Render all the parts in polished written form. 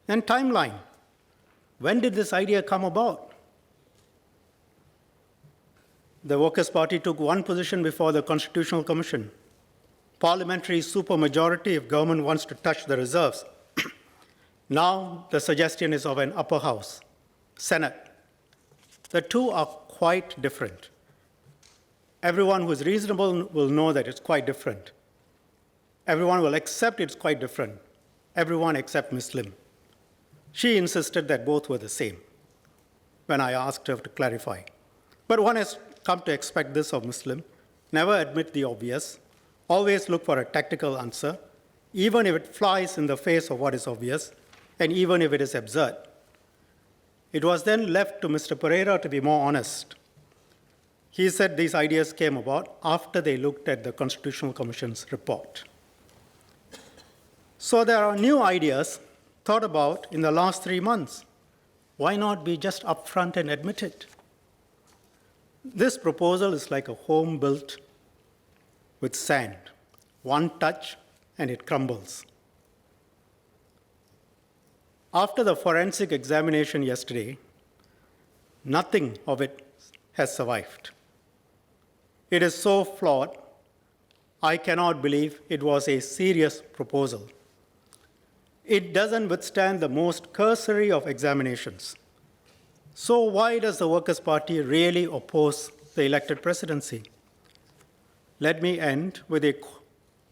And timeline. When did this idea come about? The Workers' Party took one position before the Constitutional Commission. Parliamentary supermajority if government wants to touch the reserves. Now the suggestion is of an upper house, Senate. The two are quite different. Everyone who is reasonable will know that it's quite different. Everyone will accept it's quite different. Everyone except Ms. Lim. She insisted that both were the same when I asked her to clarify. But one has come to expect this of Ms. Lim. Never admit the obvious. Always look for a tactical answer, even if it flies in the face of what is obvious, and even if it is absurd. It was then left to Mr. Pereira to be more honest. He said these ideas came about after they looked at the Constitutional Commission's report. So there are new ideas thought about in the last 3 months. Why not be just upfront and admit it? This proposal is like a home built with sand. One touch and it crumbles. After the forensic examination yesterday, nothing of it has survived. It is so flawed, I cannot believe it was a serious proposal. It doesn't withstand the most cursory of examinations. So why does the Workers' Party really oppose the elected presidency? Let me end with a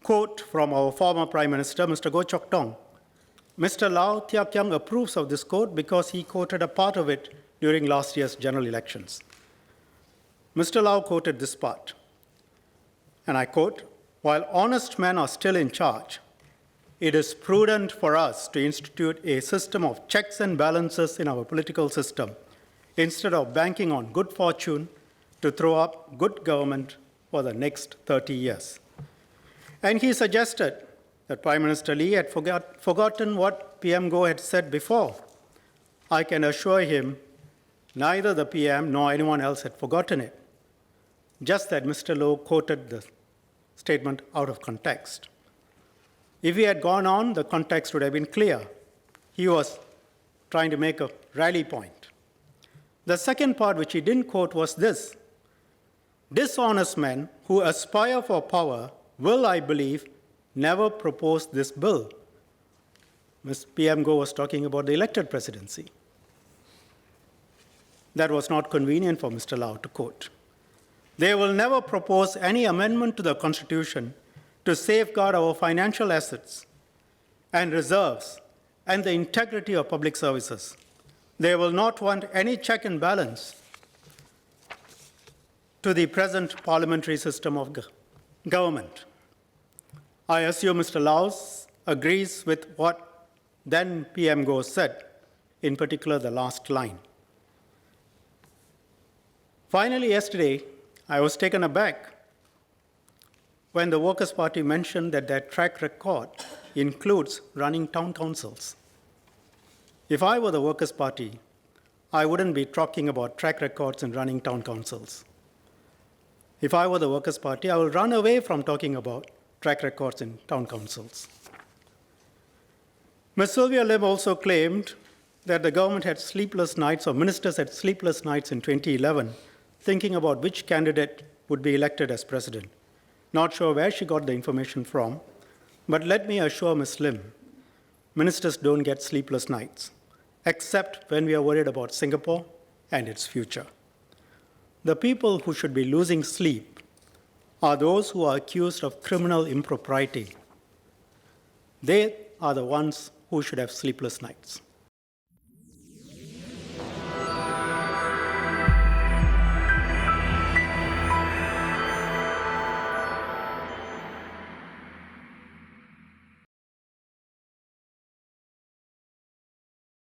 quote from our former Prime Minister, Mr. Goh Chok Tong. Mr. Lau Tiak Yang approves of this quote because he quoted a part of it during last year's general elections. Mr. Lau quoted this part, and I quote, "While honest men are still in charge, it is prudent for us to institute a system of checks and balances in our political system, instead of banking on good fortune to throw up good government for the next 30 years. And he suggested that Prime Minister Lee had forgotten what PM Goh had said before. I can assure him neither the PM nor anyone else had forgotten it, just that Mr. Low quoted the statement out of context. If he had gone on, the context would have been clear. He was trying to make a rally point. The second part, which he didn't quote, was this: dishonest men who aspire for power will, I believe, never propose this bill. Ms. PM Goh was talking about the elected presidency. That was not convenient for Mr. Lau to quote. They will never propose any amendment to the Constitution to safeguard our financial assets and reserves and the integrity of public services. They will not want any check and balance to the present parliamentary system of government. I assume Mr. Laos agrees with what then PM Goh said, in particular the last line. Finally, yesterday, I was taken aback when the Workers' Party mentioned that their track record includes running town councils. If I were the Workers' Party, I wouldn't be talking about track records and running town councils. If I were the Workers' Party, I will run away from talking about track records in town councils. Ms. Sylvia Lim also claimed that the government had sleepless nights, or ministers had sleepless nights in 2011, thinking about which candidate would be elected as president. Not sure where she got the information from, but let me assure Ms. Lim, ministers don't get sleepless nights, except when we are worried about Singapore and its future. The people who should be losing sleep are those who are accused of criminal impropriety. They are the ones who should have sleepless nights.